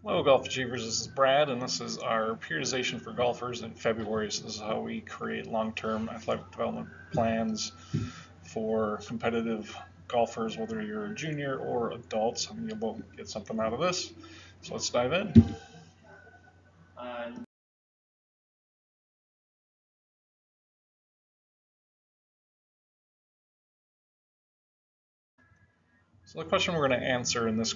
Hello Golf Achievers, this is Brad and this is our periodization for golfers in February. So this is how we create long-term athletic development plans for competitive golfers, whether you're a junior or adults, and you'll both get something out of this. So let's dive in. So the question we're going to answer in this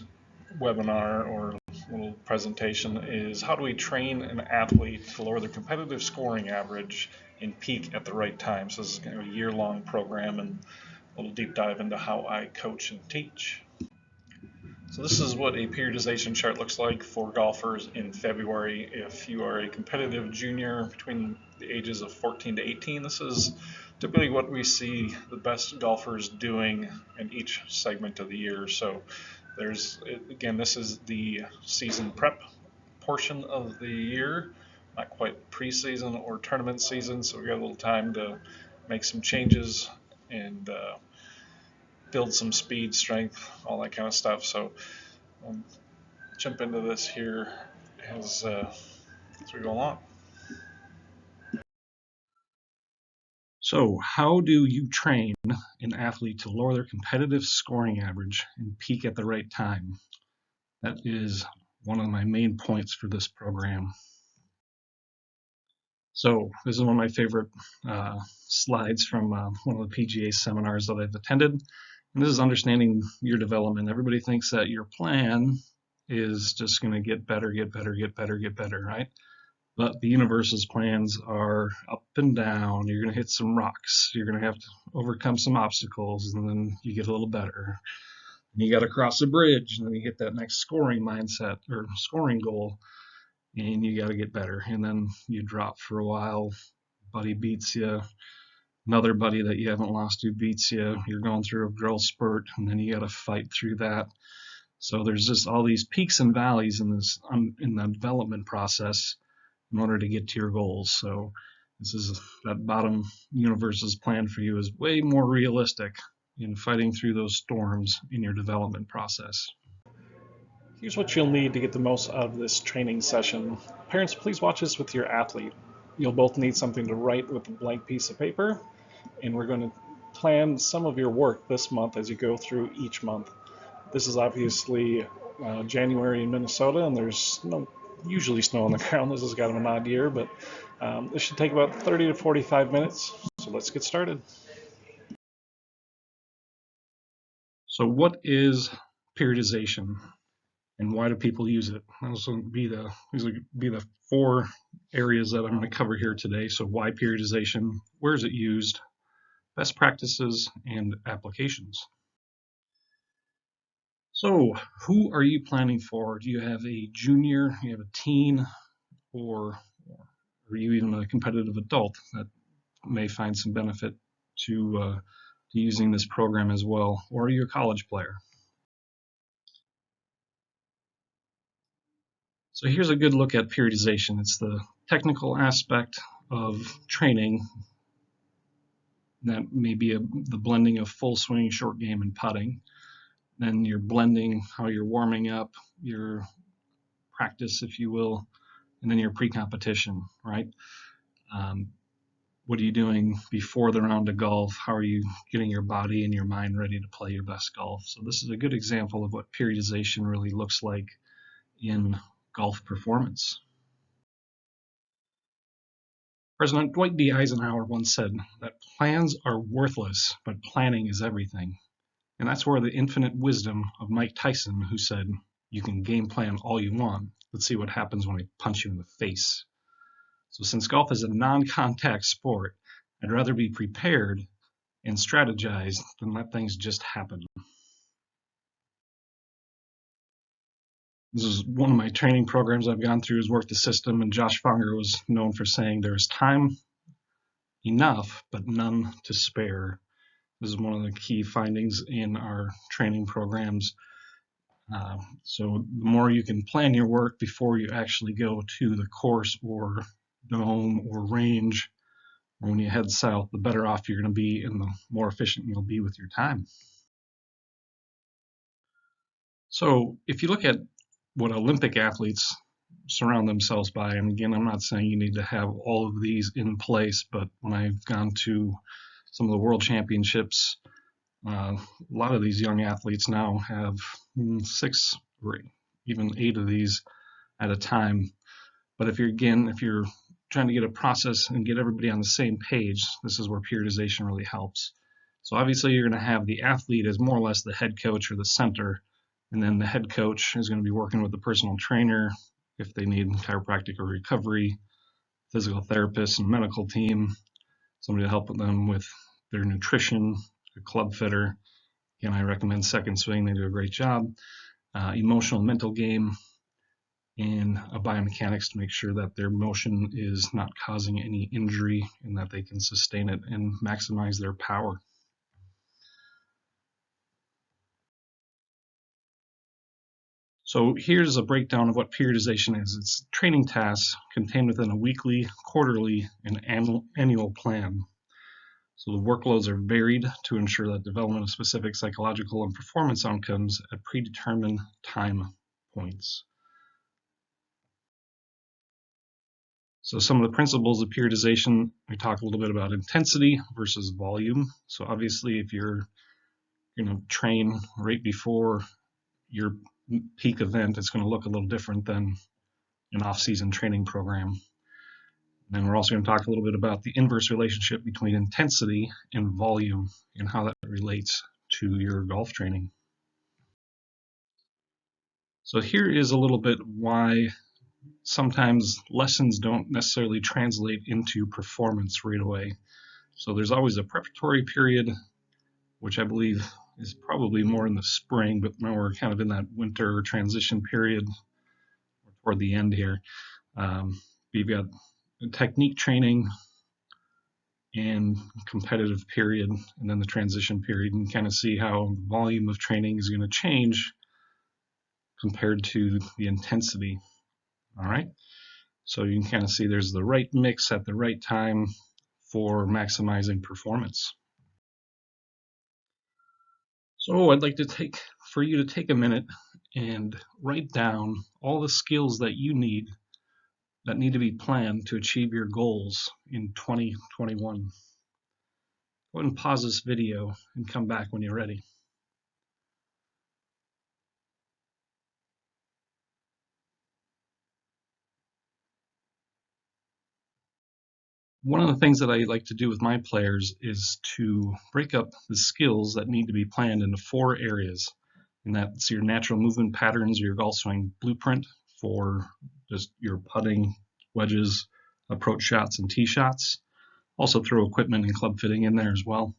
webinar or little presentation is how do we train an athlete to lower their competitive scoring average and peak at the right time? So this is kind of a year-long program and a little deep dive into how I coach and teach. So this is what a periodization chart looks like for golfers in February. If you are a competitive junior between the ages of 14 to 18, this is typically what we see the best golfers doing in each segment of the year. So again, this is the season prep portion of the year, not quite preseason or tournament season, so we got a little time to make some changes and build some speed, strength, all that kind of stuff. So jump into this here as we go along. So how do you train an athlete to lower their competitive scoring average and peak at the right time? That is one of my main points for this program. So this is one of my favorite slides from one of the PGA seminars that I've attended. And this is understanding your development. Everybody thinks that your plan is just going to get better, right? But the universe's plans are up and down. You're going to hit some rocks. You're going to have to overcome some obstacles, and then you get a little better. And you got to cross a bridge, and then you hit that next scoring mindset or scoring goal, and you got to get better. And then you drop for a while. Buddy beats you. Another buddy that you haven't lost to beats you. You're going through a growth spurt, and then you got to fight through that. So there's just all these peaks and valleys in the development process in order to get to your goals. So this is that bottom universe's plan for you is way more realistic in fighting through those storms in your development process. Here's what you'll need to get the most out of this training session. Parents, please watch this with your athlete. You'll both need something to write with a blank piece of paper, and we're going to plan some of your work this month as you go through each month. This is obviously January in Minnesota, and there's usually snow on the ground. This is kind of an odd year, but this should take about 30 to 45 minutes. So let's get started. So what is periodization, and why do people use it? These will be the four areas that I'm going to cover here today. So why periodization, where is it used, best practices, and applications. So who are you planning for? Do you have a junior, you have a teen, or are you even a competitive adult that may find some benefit to using this program as well? Or are you a college player? So here's a good look at periodization. It's the technical aspect of training that may be the blending of full swing, short game, and putting. Then you're blending how you're warming up, your practice, if you will, and then your pre-competition, right? What are you doing before the round of golf? How are you getting your body and your mind ready to play your best golf? So this is a good example of what periodization really looks like in golf performance. President Dwight D. Eisenhower once said that plans are worthless, but planning is everything. And that's where the infinite wisdom of Mike Tyson, who said, you can game plan all you want. Let's see what happens when I punch you in the face. So since golf is a non-contact sport, I'd rather be prepared and strategize than let things just happen. This is one of my training programs I've gone through is Work the System, and Josh Fonger was known for saying there's time enough, but none to spare. This is one of the key findings in our training programs. So the more you can plan your work before you actually go to the course or dome or range, or when you head south, the better off you're going to be and the more efficient you'll be with your time. So if you look at what Olympic athletes surround themselves by. And again, I'm not saying you need to have all of these in place, but when I've gone to some of the world championships, a lot of these young athletes now have 6 or even 8 of these at a time. But if you're trying to get a process and get everybody on the same page, this is where periodization really helps. So obviously you're going to have the athlete as more or less the head coach or the center, and then the head coach is going to be working with the personal trainer if they need chiropractic or recovery, physical therapist and medical team, somebody to help them with their nutrition, a club fitter. Again, I recommend Second Swing. They do a great job. Emotional and mental game, and a biomechanics to make sure that their motion is not causing any injury and that they can sustain it and maximize their power. So here's a breakdown of what periodization is. It's training tasks contained within a weekly, quarterly, and annual plan. So the workloads are varied to ensure that development of specific psychological and performance outcomes at predetermined time points. So some of the principles of periodization, we talk a little bit about intensity versus volume. So obviously if you're going to train right before your peak event, it's going to look a little different than an off-season training program. Then we're also going to talk a little bit about the inverse relationship between intensity and volume and how that relates to your golf training. So here is a little bit why sometimes lessons don't necessarily translate into performance right away. So there's always a preparatory period, which I believe is probably more in the spring, but now we're kind of in that winter transition period toward the end here. We've got technique training and competitive period, and then the transition period, and kind of see how the volume of training is going to change compared to the intensity. All right. So you can kind of see there's the right mix at the right time for maximizing performance. So I'd like for you to take a minute and write down all the skills that you need that need to be planned to achieve your goals in 2021. Go ahead and pause this video and come back when you're ready. One of the things that I like to do with my players is to break up the skills that need to be planned into 4 areas. And that's your natural movement patterns, your golf swing blueprint for just your putting, wedges, approach shots, and tee shots. Also throw equipment and club fitting in there as well.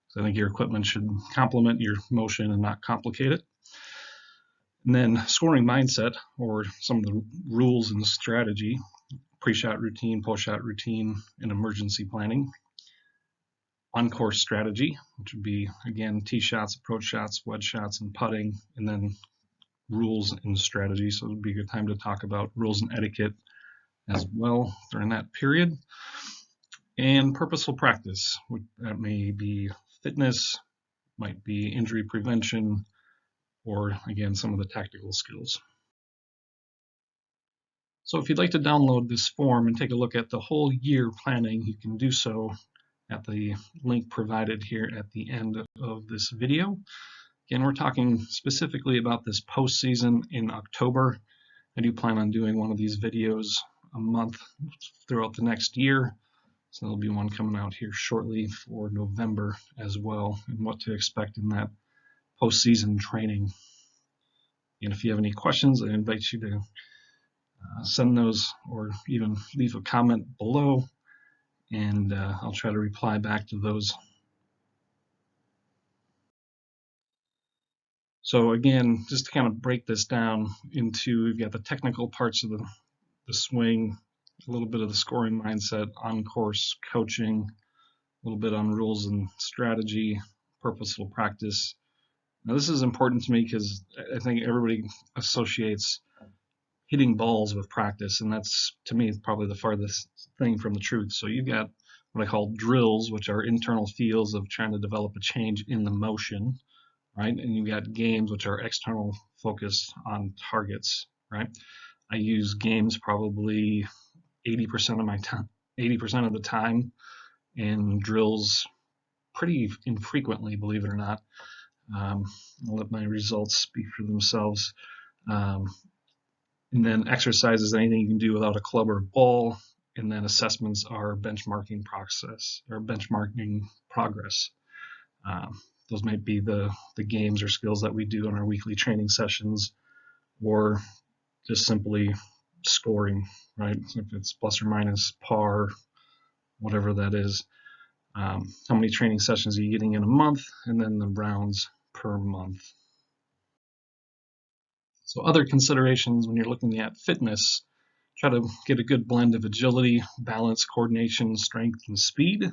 So I think your equipment should complement your motion and not complicate it. And then scoring mindset, or some of the rules and strategy, pre-shot routine, post-shot routine, and emergency planning. On-course strategy, which would be, again, tee shots, approach shots, wedge shots, and putting, and then rules and strategy. So it would be a good time to talk about rules and etiquette as well during that period. And purposeful practice, that may be fitness, might be injury prevention, or again, some of the tactical skills. So if you'd like to download this form and take a look at the whole year planning, you can do so at the link provided here at the end of this video. Again, we're talking specifically about this postseason in October. I do plan on doing one of these videos a month throughout the next year. So there'll be one coming out here shortly for November as well, and what to expect in that postseason training. And if you have any questions, I invite you to send those or even leave a comment below, and I'll try to reply back to those. So again, just to kind of break this down into, we've got the technical parts of the swing, a little bit of the scoring mindset, on-course coaching, a little bit on rules and strategy, purposeful practice. Now this is important to me because I think everybody associates hitting balls with practice, and that's, to me, probably the farthest thing from the truth. So you've got what I call drills, which are internal feels of trying to develop a change in the motion, right? And you've got games, which are external focused on targets. right? I use games probably 80% of my time, 80% of the time, and drills pretty infrequently, believe it or not. I'll let my results speak for themselves. Um, and then exercises, anything you can do without a club or a ball. And then assessments are benchmarking process or benchmarking progress. Um, those might be the games or skills that we do in our weekly training sessions, or just simply scoring, right? If it's plus or minus par, whatever that is. How many training sessions are you getting in a month, and then the rounds per month. So other considerations when you're looking at fitness, try to get a good blend of agility, balance, coordination, strength, and speed.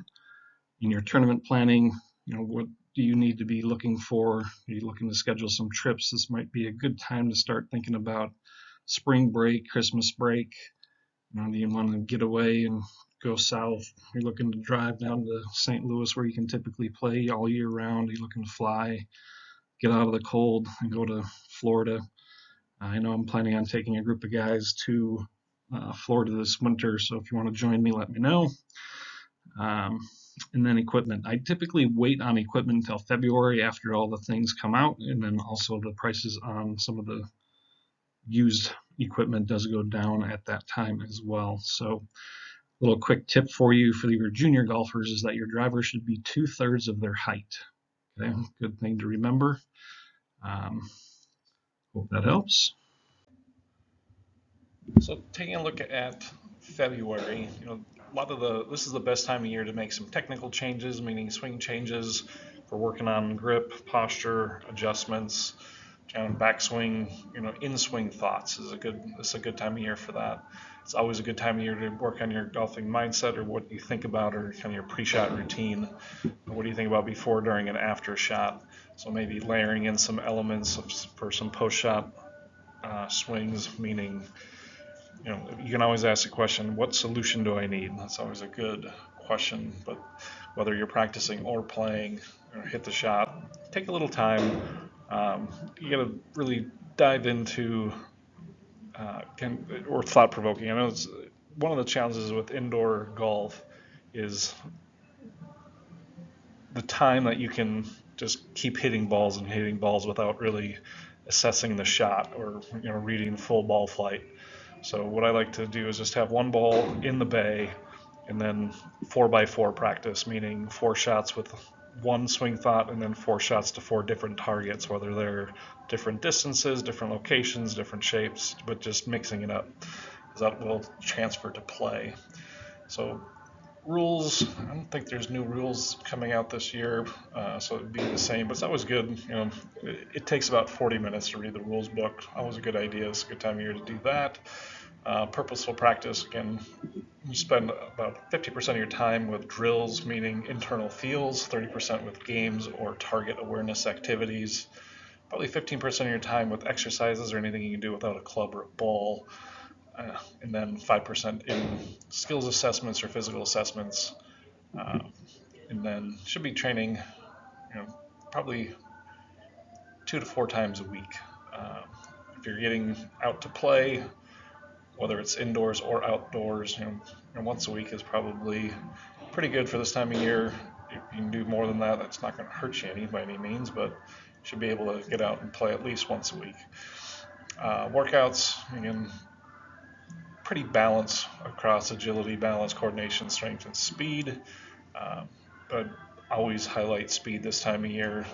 In your tournament planning, what do you need to be looking for? Are you looking to schedule some trips? This might be a good time to start thinking about spring break, Christmas break. Do you want to get away and go south? You're looking to drive down to St. Louis where you can typically play all year round. You're looking to fly, get out of the cold and go to Florida. I know I'm planning on taking a group of guys to Florida this winter, so if you want to join me, let me know. Um, and then equipment. I typically wait on equipment until February after all the things come out, and then also the prices on some of the used equipment does go down at that time as well. So a little quick tip for you for your junior golfers is that your driver should be 2/3 of their height. Okay, good thing to remember. Hope that helps. So taking a look at February, this is the best time of year to make some technical changes, meaning swing changes for working on grip, posture, adjustments, kind of backswing, in swing thoughts is a good time of year for that. It's always a good time of year to work on your golfing mindset or what you think about or kind of your pre-shot routine. What do you think about before, during, and after shot? So maybe layering in some elements for some post-shot swings, meaning you can always ask the question, what solution do I need? That's always a good question, but whether you're practicing or playing or hit the shot, take a little time. You got to really dive into or thought provoking. I know it's one of the challenges with indoor golf is the time that you can just keep hitting balls and hitting balls without really assessing the shot or reading full ball flight. So what I like to do is just have one ball in the bay and then 4x4 practice, meaning 4 shots with one swing thought and then 4 shots to 4 different targets, whether they're different distances, different locations, different shapes, but just mixing it up because that will transfer to play. So rules, I don't think there's new rules coming out this year, so it'd be the same, but it's always good. It takes about 40 minutes to read the rules book. Always a good idea. It's a good time of year to do that. Purposeful practice, again, you spend about 50% of your time with drills, meaning internal feels, 30% with games or target awareness activities, probably 15% of your time with exercises or anything you can do without a club or a ball, and then 5% in skills assessments or physical assessments, uh, and then should be training, probably 2 to 4 times a week. Uh, if you're getting out to play, whether it's indoors or outdoors, once a week is probably pretty good for this time of year. If you can do more than that, that's not going to hurt you by any means, but you should be able to get out and play at least once a week. Workouts, again, pretty balanced across agility, balance, coordination, strength, and speed. But always highlight speed this time of year.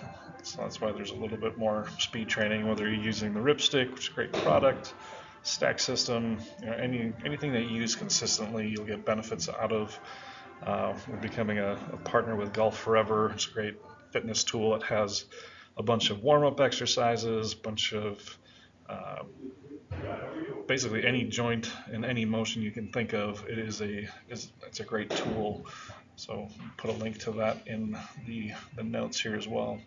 So that's why there's a little bit more speed training, whether you're using the Ripstick, which is a great product, stack system, anything that you use consistently, you'll get benefits out of. We're becoming a partner with Golf Forever. It's a great fitness tool. It has a bunch of warm-up exercises, a bunch of basically any joint and any motion you can think of. It's a great tool. So put a link to that in the notes here as well.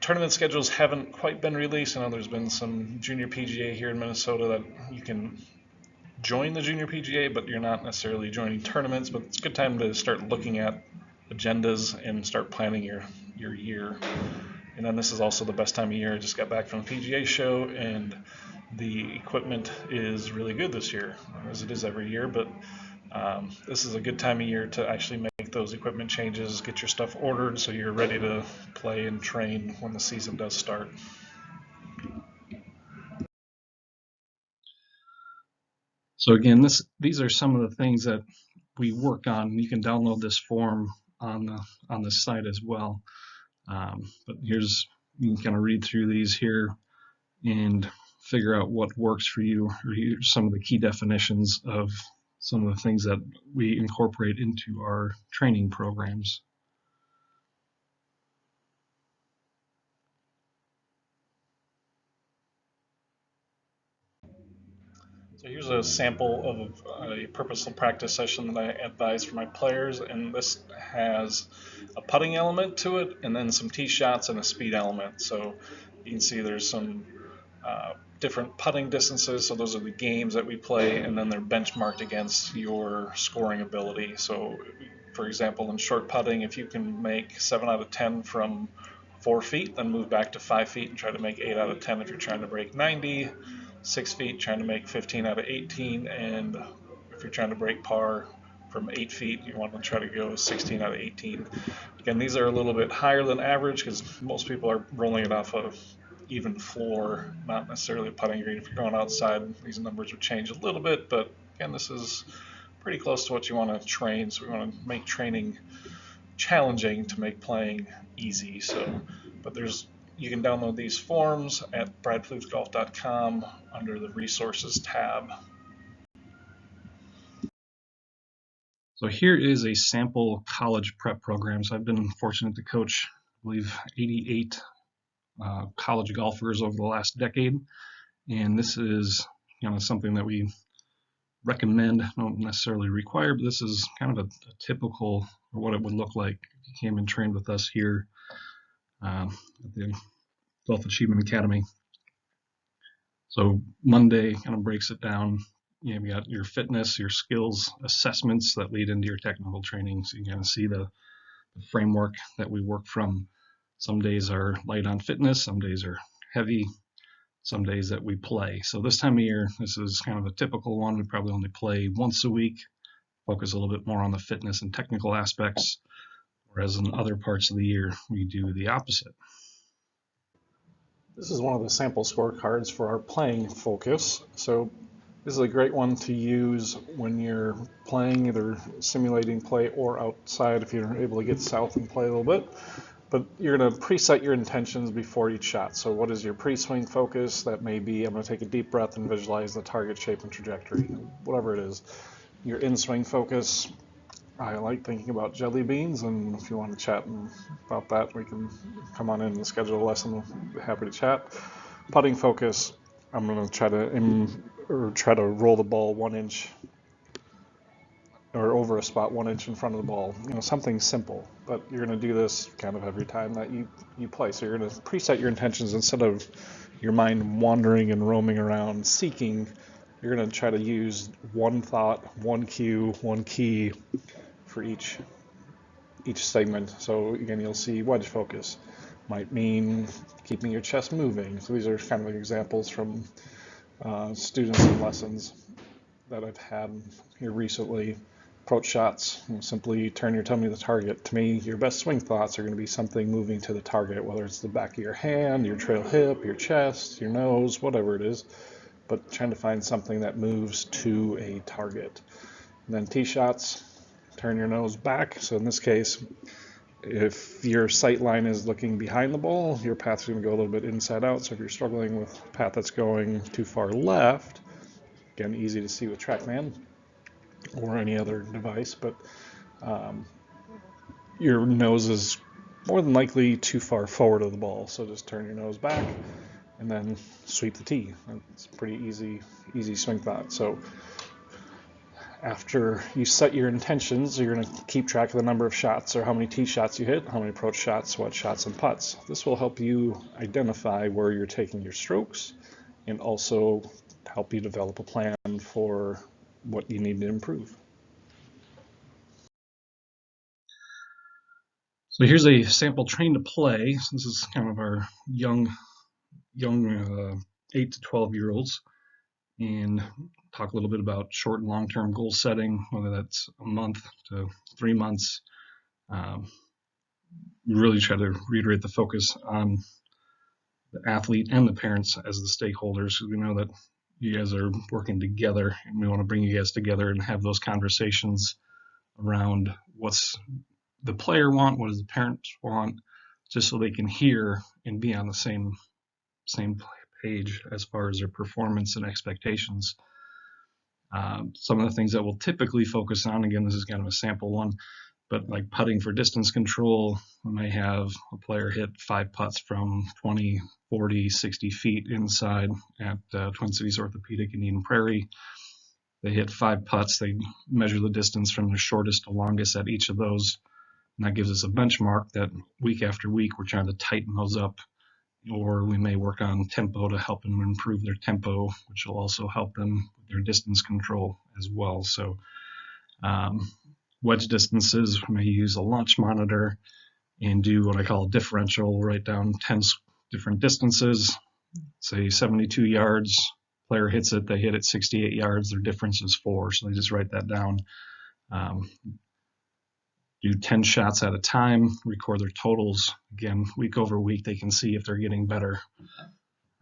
Tournament schedules haven't quite been released. I know there's been some junior PGA here in Minnesota that you can join the junior PGA, but you're not necessarily joining tournaments. But it's a good time to start looking at agendas and start planning your year. And then this is also the best time of year. I just got back from the PGA show, and the equipment is really good this year, as it is every year, but this is a good time of year to actually make those equipment changes, get your stuff ordered so you're ready to play and train when the season does start. So again, these are some of the things that we work on. You can download this form on the site as well. But here's, you can kind of read through these here and figure out what works for you, or here's some of the key definitions of some of the things that we incorporate into our training programs. So here's a sample of a purposeful practice session that I advise for my players, and this has a putting element to it, and then some tee shots and a speed element. So you can see there's some different putting distances. So those are the games that we play, and then they're benchmarked against your scoring ability. So, for example, in short putting, if you can make 7 out of 10 from 4 feet, then move back to 5 feet and try to make 8 out of 10 if you're trying to break 90. 6 feet, trying to make 15 out of 18, and if you're trying to break par from 8 feet, you want to try to go 16 out of 18. Again, these are a little bit higher than average because most people are rolling it off of even floor, not necessarily a putting green. If you're going outside, these numbers would change a little bit, but again, this is pretty close to what you want to train. So we want to make training challenging to make playing easy. So, but you can download these forms at bradflutesgolf.com under the resources tab. So here is a sample college prep program. So I've been fortunate to coach, I believe, 88 college golfers over the last decade, and this is something that we recommend, don't necessarily require, but this is kind of a typical, or what it would look like if you came and trained with us here at the Golf Achievement Academy. So Monday kind of breaks it down. You got your fitness, your skills assessments that lead into your technical training. So you kind of see the framework that we work from. Some days are light on fitness, some days are heavy, some days that we play. So this time of year, this is kind of a typical one. We probably only play once a week, focus a little bit more on the fitness and technical aspects, whereas in other parts of the year, we do the opposite. This is one of the sample scorecards for our playing focus. So this is a great one to use when you're playing, either simulating play or outside if you're able to get south and play a little bit. But you're going to preset your intentions before each shot. So what is your pre-swing focus? That may be, I'm going to take a deep breath and visualize the target shape and trajectory, whatever it is. Your in-swing focus, I like thinking about jelly beans, and if you want to chat about that, we can come on in and schedule a lesson. We'll be happy to chat. Putting focus, I'm going to try to roll the ball 1 inch or over a spot 1 inch in front of the ball. Something simple, but you're going to do this kind of every time that you play. So you're going to preset your intentions instead of your mind wandering and roaming around seeking. You're going to try to use one thought, one cue, one key for each segment. So again, you'll see wedge focus might mean keeping your chest moving. So these are kind of examples from students and lessons that I've had here recently. Approach shots, simply turn your tummy to the target. To me, your best swing thoughts are going to be something moving to the target, whether it's the back of your hand, your trail hip, your chest, your nose, whatever it is, but trying to find something that moves to a target. And then tee shots, turn your nose back. So in this case, if your sight line is looking behind the ball, your path's going to go a little bit inside out. So if you're struggling with a path that's going too far left, again, easy to see with TrackMan or any other device, but your nose is more than likely too far forward of the ball. So just turn your nose back and then sweep the tee. It's pretty easy swing thought. So after you set your intentions, you're going to keep track of the number of shots or how many tee shots you hit, how many approach shots, what shots and putts. This will help you identify where you're taking your strokes and also help you develop a plan for what you need to improve. So here's a sample train to play. This is kind of our young 8 to 12-year-olds and talk a little bit about short and long-term goal setting, whether that's a month to 3 months. Really try to reiterate the focus on the athlete and the parents as the stakeholders, because we know that you guys are working together, and we want to bring you guys together and have those conversations around what's the player want, what does the parents want, just so they can hear and be on the same page as far as their performance and expectations. Some of the things that we'll typically focus on, again, this is kind of a sample one, but like putting for distance control, we may have a player hit 5 putts from 20, 40, 60 feet inside at Twin Cities Orthopedic in Eden Prairie. They hit 5 putts. They measure the distance from the shortest to longest at each of those. And that gives us a benchmark that week after week we're trying to tighten those up. Or we may work on tempo to help them improve their tempo, which will also help them with their distance control as well. So wedge distances, we may use a launch monitor and do what I call a differential, write down 10 different distances, say 72 yards, player hits it, they hit it 68 yards, their difference is 4, so they just write that down. Do 10 shots at a time, record their totals. Again, week over week, they can see if they're getting better.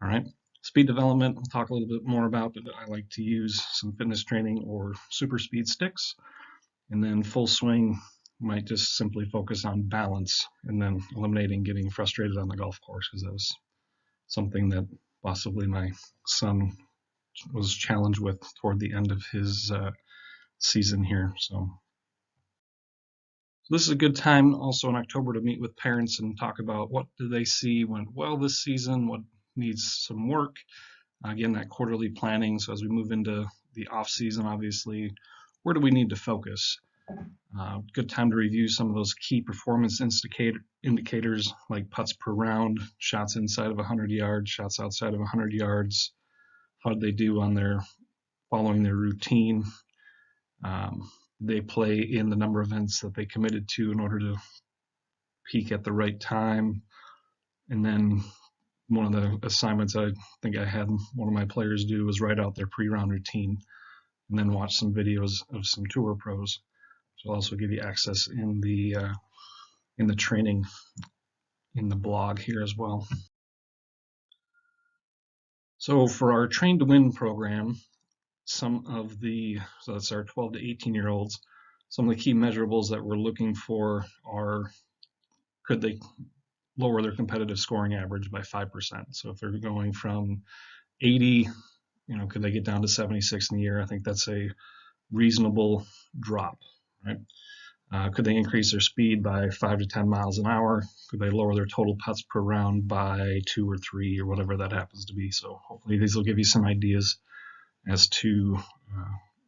All right. Speed development, we'll talk a little bit more about, but I like to use some fitness training or super speed sticks. And then full swing, might just simply focus on balance and then eliminating getting frustrated on the golf course, because that was something that possibly my son was challenged with toward the end of his season here. So this is a good time also in October to meet with parents and talk about what do they see went well this season, what needs some work. Again, that quarterly planning. So as we move into the off season, obviously, where do we need to focus? Good time to review some of those key performance indicators like putts per round, shots inside of 100 yards, shots outside of 100 yards. How did they do on their following their routine? They play in the number of events that they committed to in order to peak at the right time. And then one of the assignments I think I had one of my players do was write out their pre-round routine and then watch some videos of some tour pros. So I'll also give you access in the training in the blog here as well. So for our Train to Win program, so that's our 12 to 18-year-olds, some of the key measurables that we're looking for are, could they lower their competitive scoring average by 5%? So if they're going from 80, could they get down to 76 in the year? I think that's a reasonable drop, right? Could they increase their speed by 5 to 10 miles an hour? Could they lower their total putts per round by 2 or 3 or whatever that happens to be? So hopefully these will give you some ideas as to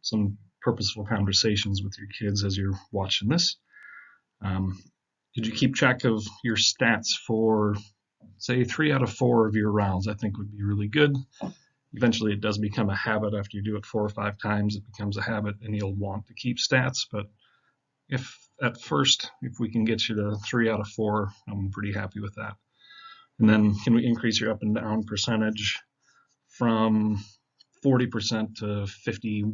some purposeful conversations with your kids as you're watching this. Did you keep track of your stats for, say, 3 out of 4 of your rounds? I think would be really good. Eventually it does become a habit. After you do it 4 or 5 times, it becomes a habit and you'll want to keep stats. But if at first, if we can get you to 3 out of 4, I'm pretty happy with that. And then can we increase your up and down percentage from 40% to 55%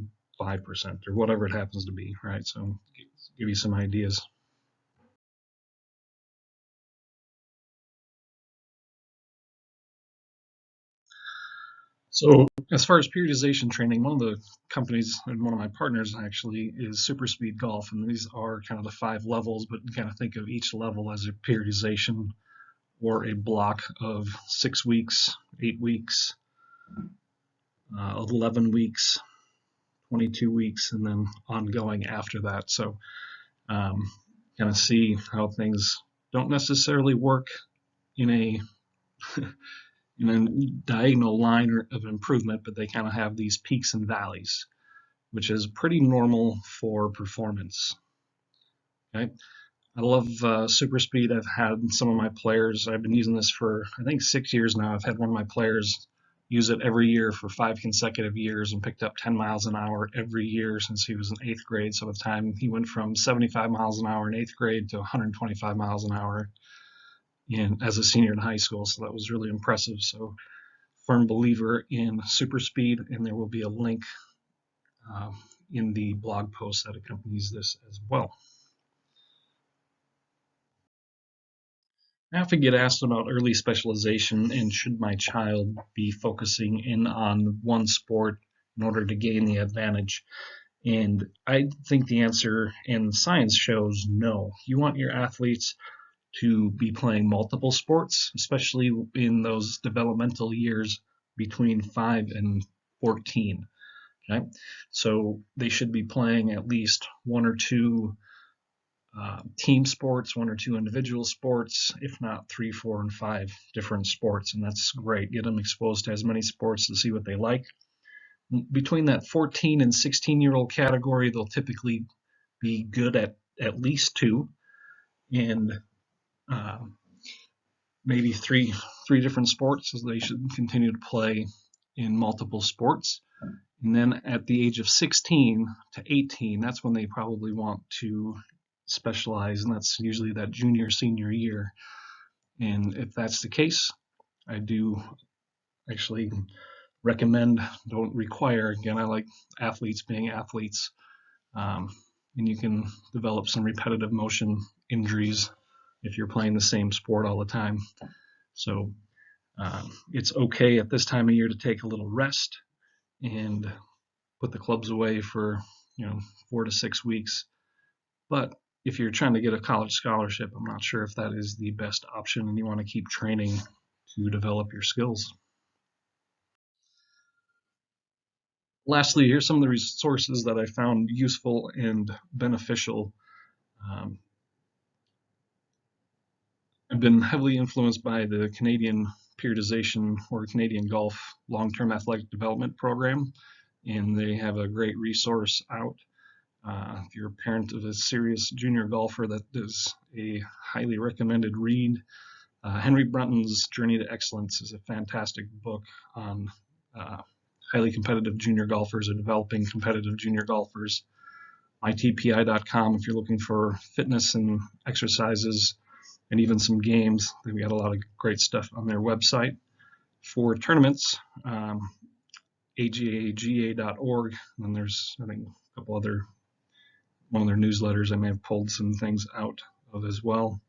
or whatever it happens to be, right? So give you some ideas. So as far as periodization training, one of the companies and one of my partners actually is Super Speed Golf, and these are kind of the 5 levels, but you kind of think of each level as a periodization or a block of 6 weeks, 8 weeks, 11 weeks, 22 weeks, and then ongoing after that. So kind of see how things don't necessarily work in a in a diagonal line of improvement, but they kind of have these peaks and valleys, which is pretty normal for performance. Okay. I love super speed. I've had some of my players, I've been using this for I think 6 years now. I've had one of my players use it every year for 5 consecutive years and picked up 10 miles an hour every year since he was in 8th grade. So by the time he went from 75 miles an hour in 8th grade to 125 miles an hour as a senior in high school. So that was really impressive. So firm believer in super speed, and there will be a link in the blog post that accompanies this as well. I often get asked about early specialization and should my child be focusing in on one sport in order to gain the advantage. And I think the answer in science shows no. You want your athletes to be playing multiple sports, especially in those developmental years between 5 and 14. Okay? So they should be playing at least one or two team sports, one or two individual sports, if not 3, 4, and 5 different sports. And that's great. Get them exposed to as many sports to see what they like. Between that 14 and 16-year-old category, they'll typically be good at least 2, and uh, maybe three different sports, as they should continue to play in multiple sports. And then at the age of 16 to 18, that's when they probably want to specialize, and that's usually that junior, senior year. And if that's the case, I do actually recommend, don't require, again, I like athletes being athletes, and you can develop some repetitive motion injuries if you're playing the same sport all the time. So it's okay at this time of year to take a little rest and put the clubs away for 4 to 6 weeks. But if you're trying to get a college scholarship, I'm not sure if that is the best option, and you want to keep training to develop your skills. Lastly, here's some of the resources that I found useful and beneficial. I've been heavily influenced by the Canadian Periodization or Canadian Golf Long-Term Athletic Development Program, and they have a great resource out. If you're a parent of a serious junior golfer, that is a highly recommended read. Henry Brunton's Journey to Excellence is a fantastic book on highly competitive junior golfers or developing competitive junior golfers. mytpi.com if you're looking for fitness and exercises and even some games. They've got a lot of great stuff on their website. For tournaments, agaga.org, and there's, I think, a couple other, one of their newsletters I may have pulled some things out of as well.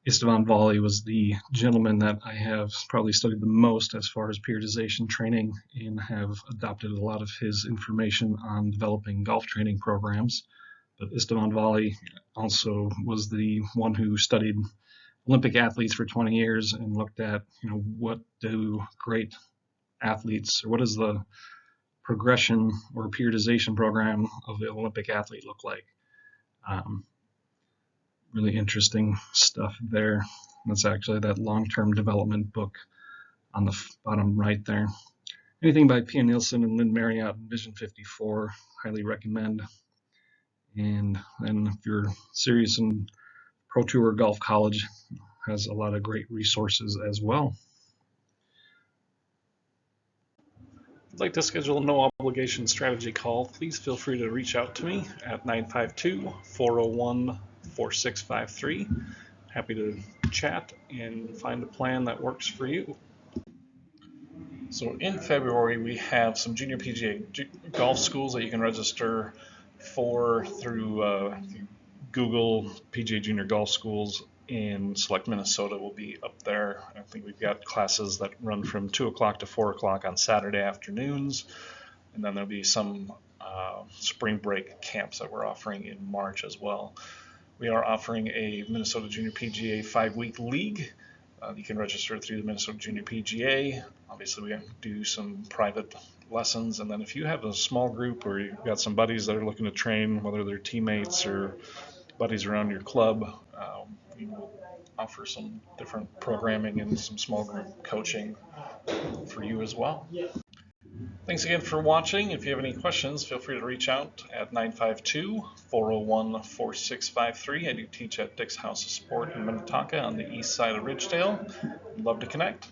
Istvan Volley was the gentleman that I have probably studied the most as far as periodization training, and have adopted a lot of his information on developing golf training programs. But Istvan Volley also was the one who studied Olympic athletes for 20 years and looked at, what do great athletes, or what does the progression or periodization program of the Olympic athlete look like? Really interesting stuff there. That's actually that long-term development book on the bottom right there. Anything by Pia Nielsen and Lynn Marriott, Vision 54, highly recommend. And then if you're serious in Pro Tour Golf College, has a lot of great resources as well. If you'd like to schedule a no obligation strategy call, please feel free to reach out to me at 952-401-4653. Happy to chat and find a plan that works for you. So in February, we have some junior PGA golf schools that you can register for through Google PGA Junior Golf Schools, and select Minnesota will be up there. I think we've got classes that run from 2 o'clock to 4 o'clock on Saturday afternoons, and then there'll be some spring break camps that we're offering in March as well. We are offering a Minnesota Junior PGA 5-week league. You can register through the Minnesota Junior PGA. Obviously, we do some private lessons, and then if you have a small group or you've got some buddies that are looking to train, whether they're teammates or buddies around your club, we will offer some different programming and some small group coaching for you as well. Thanks again for watching. If you have any questions, feel free to reach out at 952-401-4653. I do teach at Dick's House of Sport in Minnetonka on the east side of Ridgedale. I'd love to connect.